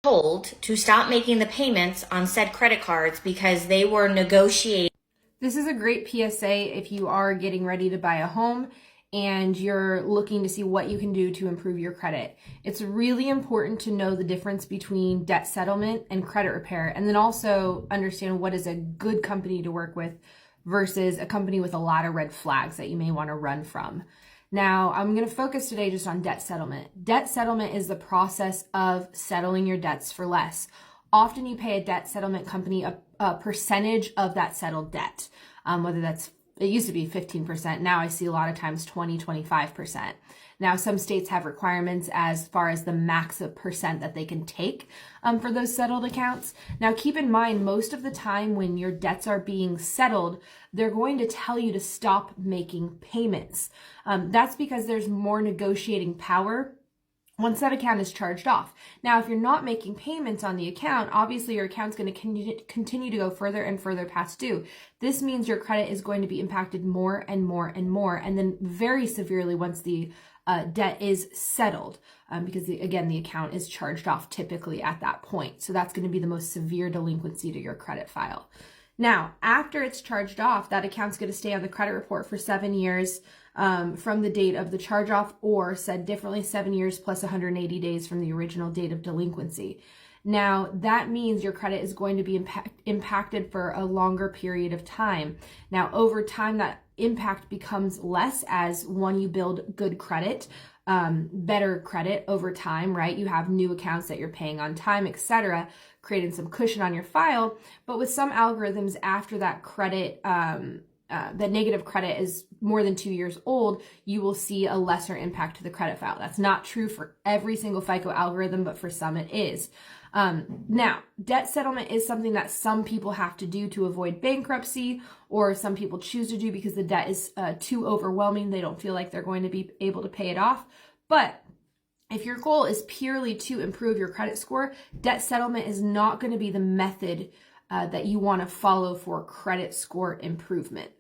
told to stop making the payments on said credit cards because they were negotiating. This is a great PSA if you are getting ready to buy a home and you're looking to see what you can do to improve your credit. It's really important to know the difference between debt settlement and credit repair, and then also understand what is a good company to work with versus a company with a lot of red flags that you may want to run from. Now, I'm going to focus today just on debt settlement. Debt settlement is the process of settling your debts for less. Often you pay a debt settlement company a percentage of that settled debt, whether that's, it used to be 15%. Now I see a lot of times 20, 25%. Now, some states have requirements as far as the max of percent that they can take for those settled accounts. Now, keep in mind, most of the time when your debts are being settled, they're going to tell you to stop making payments. That's because there's more negotiating power once that account is charged off. Now, if you're not making payments on the account, obviously your account's going to continue to go further and further past due. This means your credit is going to be impacted more and more and more, and then very severely once the debt is settled, because again, the account is charged off typically at that point. So that's going to be the most severe delinquency to your credit file. Now, after it's charged off, that account's going to stay on the credit report for 7 years from the date of the charge off, or said differently, 7 years plus 180 days from the original date of delinquency. Now, that means your credit is going to be impacted for a longer period of time. Now, over time, that impact becomes less as, one, you build good credit, better credit over time, right? You have new accounts that you're paying on time, etc., creating some cushion on your file. But with some algorithms, after that credit, the negative credit is more than 2 years old, you will see a lesser impact to the credit file. That's not true for every single FICO algorithm, but for some it is. Now, debt settlement is something that some people have to do to avoid bankruptcy, or some people choose to do because the debt is too overwhelming. They don't feel like they're going to be able to pay it off. But if your goal is purely to improve your credit score, debt settlement is not going to be the method that you want to follow for credit score improvement.